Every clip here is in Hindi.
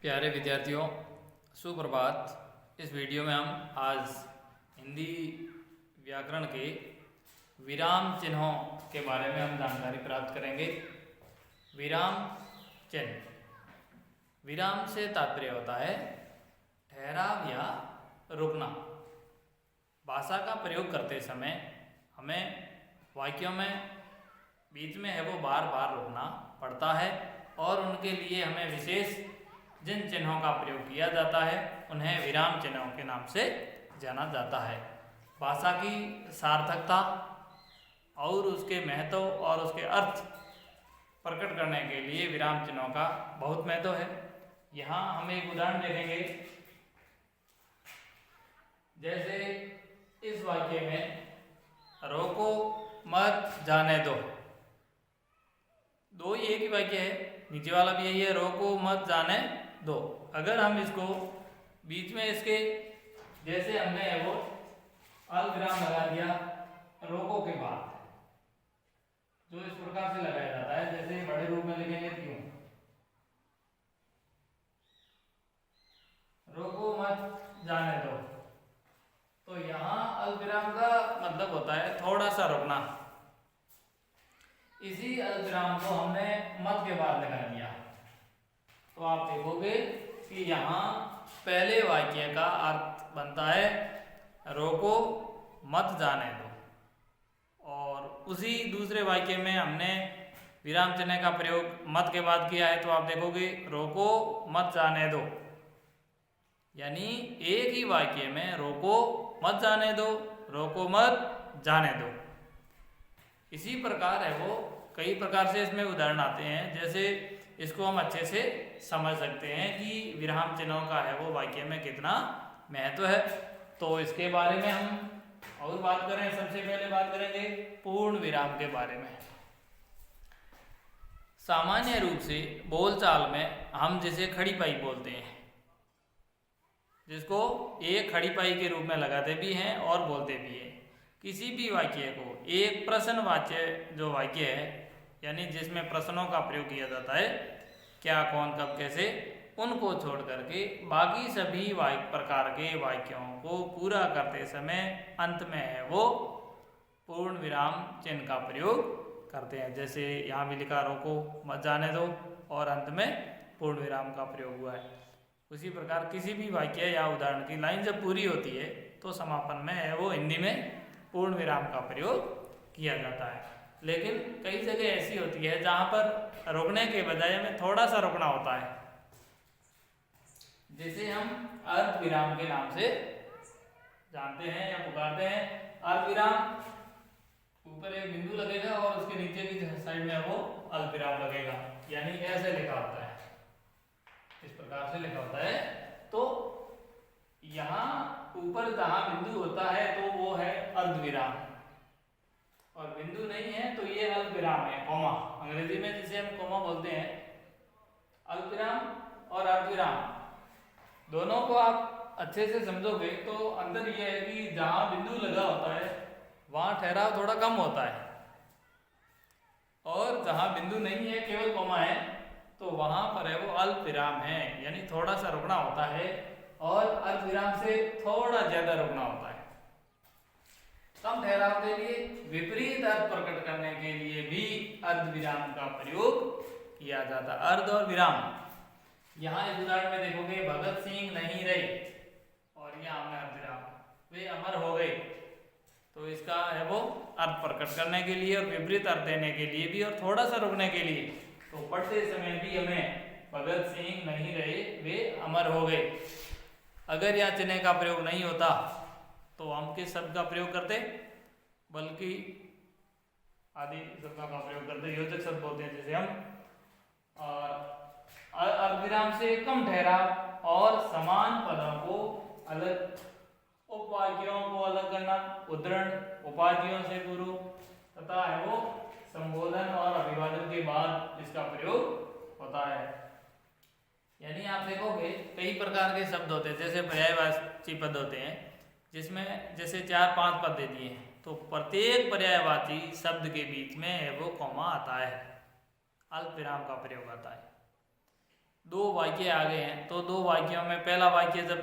प्यारे विद्यार्थियों, सुप्रभात। इस वीडियो में हम आज हिंदी व्याकरण के विराम चिन्हों के बारे में हम जानकारी प्राप्त करेंगे। विराम चिन्ह, विराम से तात्पर्य होता है ठहराव या रुकना। भाषा का प्रयोग करते समय हमें वाक्यों में बीच में है वो बार बार रुकना पड़ता है और उनके लिए हमें विशेष जिन चिन्हों का प्रयोग किया जाता है उन्हें विराम चिन्हों के नाम से जाना जाता है। भाषा की सार्थकता और उसके महत्व और उसके अर्थ प्रकट करने के लिए विराम चिन्हों का बहुत महत्व है। यहाँ हम एक उदाहरण देखेंगे। जैसे इस वाक्य में रोको मत जाने दो, दो ही एक ही वाक्य है, नीचे वाला भी यही है, रोको मत जाने दो। अगर हम इसको बीच में इसके जैसे हमने वो अल्पविराम लगा दिया रोको के बाद, जो इस प्रकार से लगाया जाता है, जैसे बड़े रूप में लिखेंगे क्यों, रोको मत जाने दो, तो यहाँ अल्पविराम का मतलब होता है थोड़ा सा रुकना। इसी अल्पविराम को हमने मत के बाद लगा दिया तो आप देखोगे कि यहाँ पहले वाक्य का अर्थ बनता है रोको मत जाने दो, और उसी दूसरे वाक्य में हमने विराम चिन्ह का प्रयोग मत के बाद किया है तो आप देखोगे रोको मत जाने दो। यानी एक ही वाक्य में रोको मत जाने दो, रोको मत जाने दो। इसी प्रकार है वो कई प्रकार से इसमें उदाहरण आते हैं, जैसे इसको हम अच्छे से समझ सकते हैं कि विराम चिन्हों का है वो वाक्य में कितना महत्व है। तो इसके बारे में हम और बात करें, सबसे पहले बात करेंगे पूर्ण विराम के बारे में। सामान्य रूप से बोलचाल में हम जिसे खड़ी पाई बोलते हैं, जिसको एक खड़ी पाई के रूप में लगाते भी हैं और बोलते भी हैं। किसी भी वाक्य को एक प्रश्नवाच्य जो वाक्य है, यानी जिसमें प्रश्नों का प्रयोग किया जाता है, क्या कौन कब कैसे, उनको छोड़ करके बाकी सभी प्रकार के वाक्यों को पूरा करते समय अंत में है वो पूर्ण विराम चिन्ह का प्रयोग करते हैं। जैसे यहाँ भी लिखा रोको मत जाने दो और अंत में पूर्ण विराम का प्रयोग हुआ है। उसी प्रकार किसी भी वाक्य या उदाहरण की लाइन जब पूरी होती है तो समापन में है वो हिंदी में पूर्ण विराम का प्रयोग किया जाता है। लेकिन कई जगह ऐसी होती है जहाँ पर रुकने के बजाय हमें थोड़ा सा रुकना होता है, जिसे हम अर्ध विराम के नाम से जानते हैं या पुकारते हैं। अर्ध विराम ऊपर एक बिंदु लगेगा और उसके नीचे की साइड में वो अल्प विराम लगेगा, यानी ऐसे लिखा होता है, इस प्रकार से लिखा होता है। तो यहाँ ऊपर जहाँ बिंदु होता है तो वो है अर्ध विराम, और बिंदु नहीं है तो ये अल्प विराम है, कोमा। अंग्रेजी में जिसे हम कोमा बोलते हैं, अल्प विराम और अर्ध विराम दोनों को आप अच्छे से समझोगे तो अंतर यह है कि जहाँ बिंदु लगा होता है वहाँ ठहराव थोड़ा कम होता है, और जहाँ बिंदु नहीं है केवल कोमा है तो वहाँ पर है वो अल्प विराम है, यानी थोड़ा सा रुकना होता है, और अर्ध विराम से थोड़ा ज्यादा रुकना होता है। कम ठहराव के लिए विपरीत अर्थ प्रकट करने के लिए भी अर्ध विराम का प्रयोग किया जाता है। अर्ध और विराम, यहाँ इस उदाहरण में देखोगे भगत सिंह नहीं रहे और यहाँ हमने अर्ध विराम, वे अमर हो गए, तो इसका है वो अर्थ प्रकट करने के लिए और विपरीत अर्थ देने के लिए भी और थोड़ा सा रुकने के लिए। तो पढ़ते समय भी हमें भगत सिंह नहीं रहे वे अमर हो गए। अगर यह चिन्ह का प्रयोग नहीं होता तो हम किस शब्द का प्रयोग करते, बल्कि आदि शब्दों का प्रयोग करते, योजक शब्द बोलते हैं जैसे हम। और अर्धविराम से कम ठहराव और समान पदों को अलग, उपवाक्यों को अलग करना, उद्धरण उपाधियों से पूर्व तथा है वो संबोधन और अभिवादन के बाद इसका प्रयोग होता है। यानी आप देखोगे कई प्रकार के शब्द होते हैं, जैसे पर्यायवाची पद होते हैं जिसमें जैसे 4-5 पद दे दिए हैं, तो प्रत्येक पर्यायवाची शब्द के बीच में है वो कॉमा आता है, अल्प विराम का प्रयोग आता है। दो वाक्य आ गए हैं, तो दो वाक्यों में पहला वाक्य जब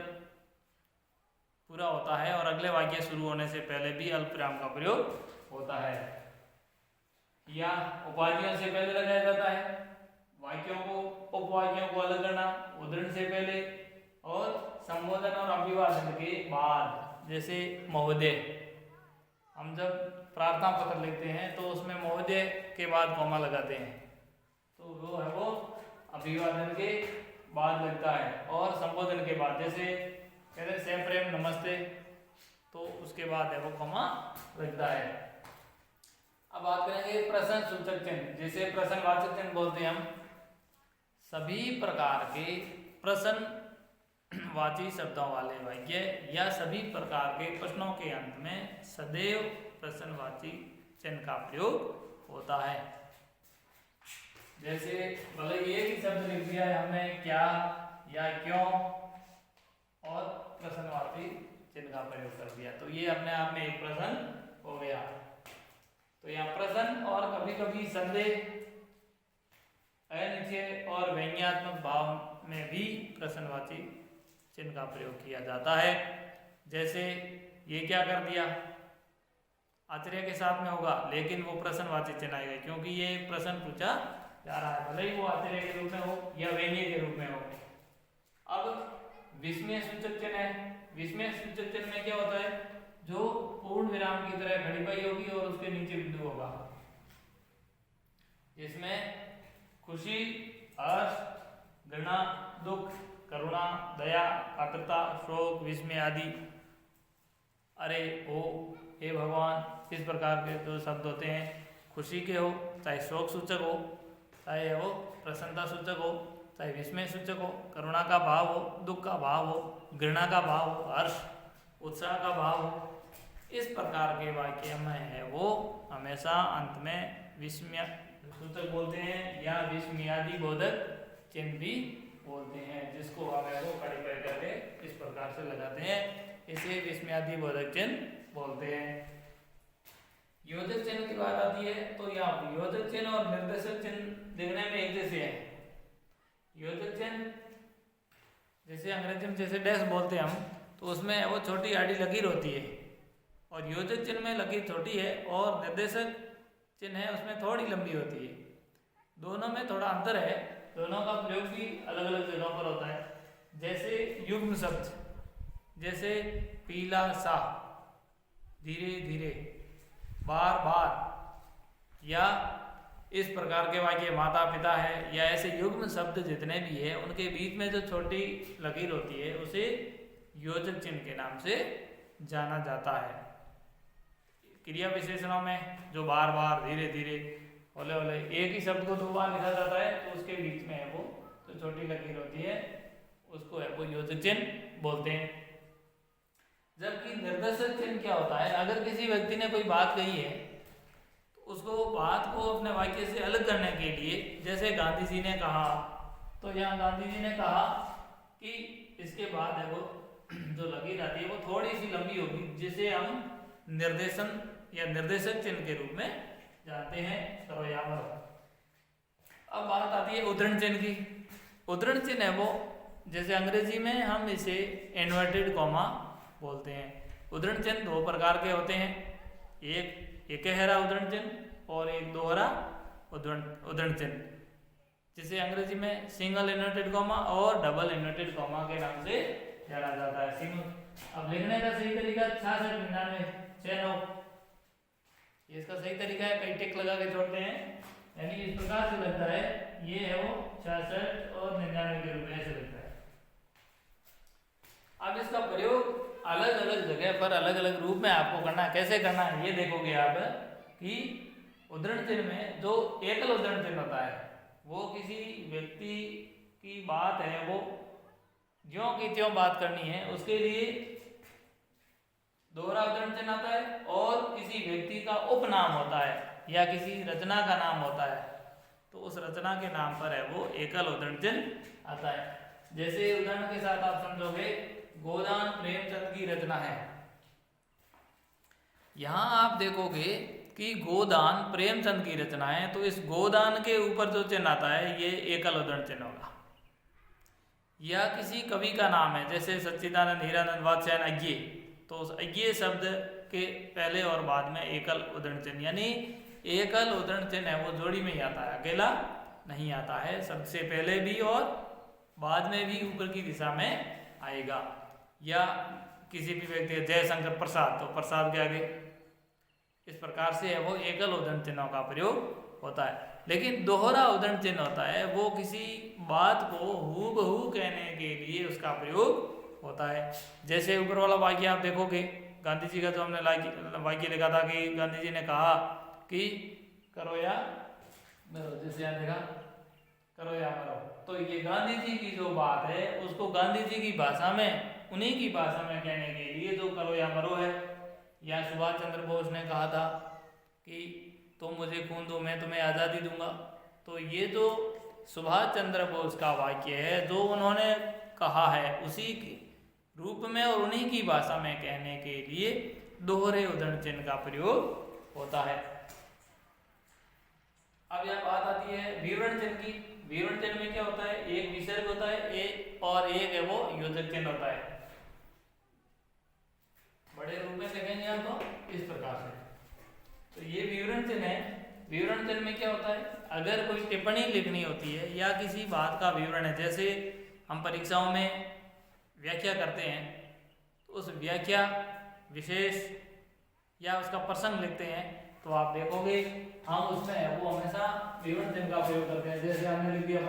पूरा होता है और अगले वाक्य शुरू होने से पहले भी अल्प विराम का प्रयोग होता है, या उपाधियों से पहले लगाया जाता है, वाक्यों को उपवाक्यों को अलग करना उद्धरण से पहले, और संबोधन और अभिवादन के बाद। जैसे महोदय, हम जब प्रार्थना पत्र लिखते हैं तो उसमें महोदय के बाद कॉमा लगाते हैं, तो वो है वो अभिवादन के बाद लगता है, और संबोधन के बाद। जैसे कहते हैं सह प्रेम नमस्ते, तो उसके बाद है वो कॉमा लगता है। अब बात करेंगे प्रश्न सूचक चिन्ह। जैसे प्रश्नवाचक चिन्ह बोलते हैं हम सभी प्रकार के प्रश्नवाची शब्दों वाले वाक्य या सभी प्रकार के प्रश्नों के अंत में सदैव प्रश्नवाची चिन्ह का प्रयोग होता है। जैसे भले एक ही शब्द लिख दिया है हमने, क्या या क्यों, और प्रश्नवाची चिन्ह का प्रयोग कर दिया, तो ये अपने आप में एक प्रश्न हो गया। तो यहाँ प्रश्न और कभी कभी संदेह, अनिश्चय और व्यंग्यात्मक भाव में भी प्रश्नवाची चिन्ह का प्रयोग किया जाता है। जैसे ये क्या कर दिया, आश्चर्य के साथ में होगा, लेकिन वो प्रश्नवाची चिन्ह आएगा क्योंकि ये प्रश्न पूछा जा रहा है, भले ही वो आश्चर्य के रूप में हो या व्यंग्य के रूप में हो। अब विस्मय सूचक चिन्ह है। विस्मय सूचक चिन्ह में क्या होता है, जो पूर्ण विराम की तरह खड़ी पाई होगी और उसके नीचे बिंदु होगा, जिसमें खुशी, हर्ष, घृणा, दुख, करुणा, दया, कातरता, शोक, विस्मय आदि, अरे ओ, हे भगवान, इस प्रकार के जो शब्द होते हैं खुशी के हो, चाहे शोक सूचक हो, चाहे वो प्रसन्नता सूचक हो, चाहे विस्मय सूचक हो, करुणा का भाव हो, दुख का भाव हो, घृणा का भाव हो, हर्ष उत्साह का भाव हो, इस प्रकार के वाक्य में है वो हमेशा अंत में विस्मय सूचक बोलते हैं या विस्मयादि बोधक चिन्ह भी बोलते हैं, जिसको हम वो कड़ी पर करके इस प्रकार से लगाते हैं, इसे विस्मयादि बोधक चिन्ह बोलते हैं। योजक चिन्ह की बात आती है तो यहाँ योजक चिन्ह और निर्देशक चिन्ह देखने में एक जैसे है। योजक चिन्ह जैसे अंग्रेजी में जैसे डैश बोलते हैं हम, तो उसमें वो छोटी आड़ी लकीर होती है, और योजक चिन्ह में लकीर छोटी है और निर्देशक चिन्ह है उसमें थोड़ी लंबी होती है। दोनों में थोड़ा अंतर है, दोनों का प्रयोग भी अलग अलग जगहों पर होता है। जैसे युग्म शब्द, जैसे पीला सा, धीरे धीरे, बार बार, या इस प्रकार के वाक्य माता पिता है, या ऐसे युग्म शब्द जितने भी है उनके बीच में जो छोटी लकीर होती है उसे योजक चिन्ह के नाम से जाना जाता है। क्रिया विशेषणों में जो बार बार, धीरे धीरे, ओले ओले, एक ही शब्द को दो बार लिखा जाता है तो उसके बीच में है वो जो छोटी लकीर होती है उसको है वो योजक चिन्ह बोलते हैं। जबकि निर्देशक चिन्ह क्या होता है, अगर किसी व्यक्ति ने कोई बात कही है तो उसको बात को अपने वाक्य से अलग करने के लिए, जैसे गांधी जी ने कहा, तो यहाँ गांधी जी ने कहा कि इसके बाद है वो जो लकीर आती है वो थोड़ी सी लंबी होगी, जिसे हम निर्देशन या निर्देशक चिन्ह के रूप में जानते हैं। तो यहाँ पर अब बात आती है उद्धरण चिन्ह की। उद्धरण चिन्ह है वो, जैसे अंग्रेजी में हम इसे इन्वर्टेड कॉमा बोलते हैं। उद्धरण चिन्ह दो प्रकार के होते हैं, एक एकहरा उद्धरण चिन्ह और एक दोहरा उद्धरण चिन्ह, जिसे अंग्रेजी में सिंगल इन्वर्टेड कॉमा और डबल इन्वर्टेड कॉमा के नाम से जाना जाता है। सिंगल, अब लिखने का सही तरीका 6699 इसका सही तरीका है, कई टिक लगा के छोड़ते हैं, यानी इस प्रकार से लगता है, ये है वो 66 और 99 के रूप में ऐसे लगता है। अब इसका प्रयोग अलग अलग जगह पर अलग अलग रूप में आपको करना है। कैसे करना है ये देखोगे आप कि उद्धरण चिन्ह में जो एकल उद्धरण चिन्ह होता है वो किसी व्यक्ति की बात है वो ज्यों की त्यों बात करनी है, उसके लिए दोहरा उद्धरण चिन्ह आता है, और किसी व्यक्ति का उपनाम होता है या किसी रचना का नाम होता है तो उस रचना के नाम पर है वो एकल उद्धरण चिन्ह आता है। जैसे उदाहरण के साथ आप समझोगे, गोदान प्रेमचंद की रचना है। यहां आप देखोगे कि गोदान प्रेमचंद की रचना है, तो इस गोदान के ऊपर जो चिन्ह आता है ये एकल उद्धरण चिन्ह होगा। या किसी कवि का नाम है, जैसे सच्चिदानंद, हीरानंद, वात्स्यायन, अज्ञे, तो उस अज्ञे शब्द के पहले और बाद में एकल उद्धरण चिन्ह, यानी एकल उद्धरण चिन्ह है वो जोड़ी में ही आता है, अकेला नहीं आता है, सबसे पहले भी और बाद में भी ऊपर की दिशा में आएगा। या किसी भी व्यक्ति जयशंकर प्रसाद, तो प्रसाद के आगे, इस प्रकार से है वो एकल उद्धरण चिन्हों का प्रयोग होता है। लेकिन दोहरा उद्धरण चिन्ह होता है वो किसी बात को हूबहू कहने के लिए उसका प्रयोग होता है। जैसे ऊपर वाला वाक्य आप देखोगे, गांधी जी का जो हमने वाक्य लिखा था कि गांधी जी ने कहा कि करो या मरो, जैसे यहाँ देखा करो या मरो, तो ये गांधी जी की जो बात है उसको गांधी जी की भाषा में, उन्हीं की भाषा में कहने के लिए जो करो या मरो है। या सुभाष चंद्र बोस ने कहा था कि तुम मुझे खून दो मैं तुम्हें आज़ादी दूंगा, तो ये जो सुभाष चंद्र बोस का वाक्य है जो उन्होंने कहा है उसी के रूप में और उन्हीं की भाषा में कहने के लिए दोहरे उद्धरण चिन्ह का प्रयोग होता है। अब यह बात आती है विवरण चिन्ह की। विवरण चिन्ह में क्या होता है, एक विसर्ग होता है और एक है वो योजक चिन्ह होता है। बड़े रूप में देखेंगे आप तो इस प्रकार से, तो ये विवरण चिन्ह है। विवरण चिन्ह में क्या होता है, अगर कोई टिप्पणी लिखनी होती है या किसी बात का विवरण है, जैसे हम परीक्षाओं में व्याख्या करते हैं तो उस व्याख्या विशेष या उसका प्रसंग लिखते हैं, तो आप देखोगे हम उसमें वो हमेशा विवरण चिन्ह का प्रयोग करते हैं। जैसे हमने लिख दिया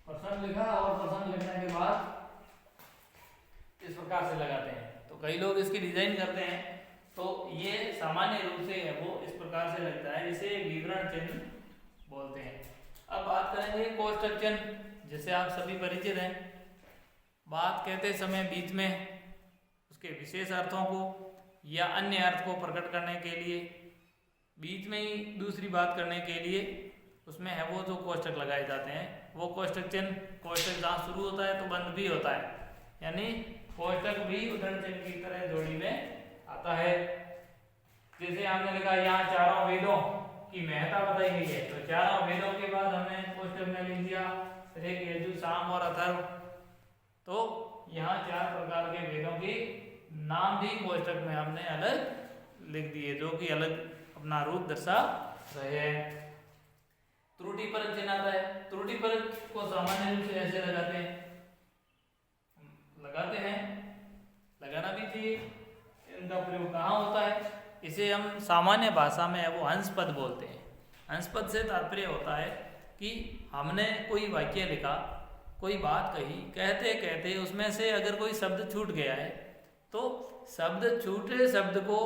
प्रसंग लिखा और प्रसंग लिखने के बाद इस प्रकार से लगाते हैं, तो कई लोग इसकी डिजाइन करते हैं, तो ये सामान्य रूप से है वो इस प्रकार से लगता है, इसे विवरण चिन्ह बोलते हैं। अब बात करेंगे कोष्टक चिन्ह, जिससे आप सभी परिचित हैं। बात कहते समय बीच में उसके विशेष अर्थों को या अन्य अर्थ को प्रकट करने के लिए, बीच में ही दूसरी बात करने के लिए उसमें है वो जो कोष्टक लगाए जाते हैं, वो कोष्टक चिन्ह। कोष्टक जहाँ शुरू होता है तो बंद भी होता है, यानी कोष्टक भी उद्धरण चिन्ह की तरह जोड़ी में आता है। जैसे हमने लिखा यहाँ चारों वेदों की महत्ता बताई गई है, तो चारों वेदों के बाद हमने कोष्टक में लिख दिया ऋग, यजुर, साम और अथर्व, तो यहाँ 4 प्रकार के वेदों के नाम भी कोष्टक में हमने अलग लिख दिए, जो कि अलग अपना रूप दर्शा रहे हैं। त्रुटि परक चिन्ह आता है। त्रुटि परक को सामान्य रूप से ऐसे लगाते हैं, लगाना भी चाहिए। इनका प्रयोग कहाँ होता है, इसे हम सामान्य भाषा में है वो हंस पद बोलते हैं। हंस पद से तात्पर्य होता है कि हमने कोई वाक्य लिखा, कोई बात कही, कहते कहते उसमें से अगर कोई शब्द छूट गया है तो छूटे शब्द को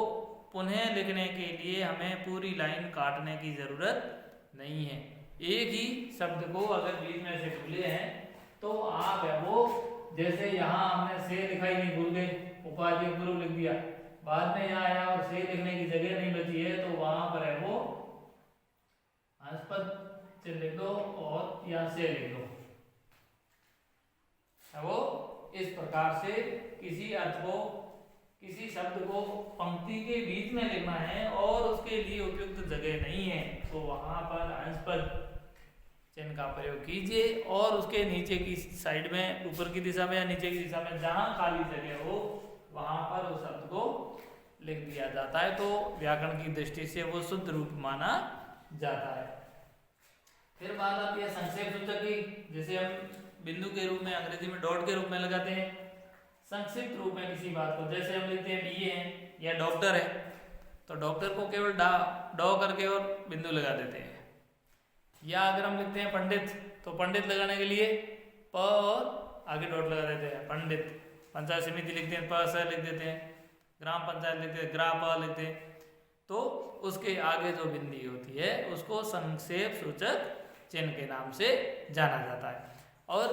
पुनः लिखने के लिए हमें पूरी लाइन काटने की जरूरत नहीं है। एक ही शब्द को अगर बीच में से भूले हैं तो आप है वो, जैसे यहाँ हमने से लिखाई नहीं, भूल गए, उपाधि पूर्व लिख दिया, बाद में यहाँ आया और से लिखने की जगह नहीं बची है, तो वहां पर है वो हंसपद चिन्ह लिख दो और यहाँ से लिख दो। वो इस प्रकार से किसी अर्थ को, किसी शब्द को पंक्ति के बीच में लिखना है और उसके लिए उपयुक्त जगह नहीं है, तो वहां पर हंसपद चिन्ह का प्रयोग कीजिए और उसके नीचे की साइड में, ऊपर की दिशा में या नीचे की दिशा में जहां खाली जगह हो वहां पर उस शब्द को लिख दिया जाता है, तो व्याकरण की दृष्टि से वो शुद्ध रूप माना जाता है। फिर बात आती है संक्षेप सूचक की, जिसे हम बिंदु के रूप में, अंग्रेजी में डॉट के रूप में लगाते हैं। संक्षिप्त रूप में किसी बात को, जैसे हम लिखते हैं बीए है या डॉक्टर है, तो डॉक्टर को केवल डॉ करके और बिंदु लगा देते हैं। या अगर हम लिखते हैं पंडित, तो पंडित लगाने के लिए प और आगे डॉट लगा देते हैं, पंडित। पंचायत समिति लिखते हैं प स लिख देते हैं, ग्राम पंचायत लिखते हैं ग्रा प लिखते हैं, तो उसके आगे जो बिंदी होती है उसको संक्षेप सूचक चिन्ह के नाम से जाना जाता है। और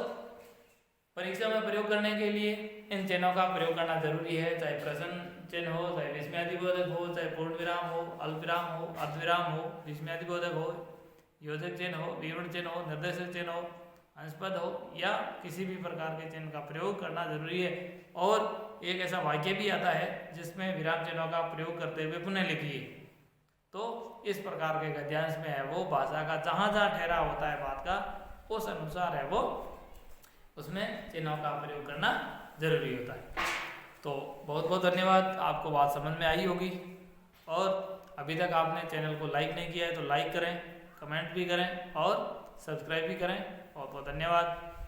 परीक्षा में प्रयोग करने के लिए इन चिन्हों का प्रयोग करना जरूरी है, चाहे प्रश्न चिन्ह हो, चाहे विस्मयादिबोधक हो, चाहे पूर्ण विराम हो, अल्पविराम हो, अर्धविराम हो, विस्मयादिबोधक हो, योजक चिन्ह हो, विवरण चिन्ह हो, निर्देशक चिन्ह हो, अंशपद हो, या किसी भी प्रकार के चिन्ह का प्रयोग करना जरूरी है। और एक ऐसा वाक्य भी आता है जिसमें विराम चिन्हों का प्रयोग करते हुए पुनः लिखिए, तो इस प्रकार के गद्यांश में है वो भाषा का जहाँ जहाँ ठहरा होता है बात का, उस अनुसार है वो उसमें चिन्हों का प्रयोग करना जरूरी होता है। तो बहुत बहुत धन्यवाद, आपको बात समझ में आई होगी। और अभी तक आपने चैनल को लाइक नहीं किया है तो लाइक करें, कमेंट भी करें और सब्सक्राइब भी करें। बहुत बहुत धन्यवाद।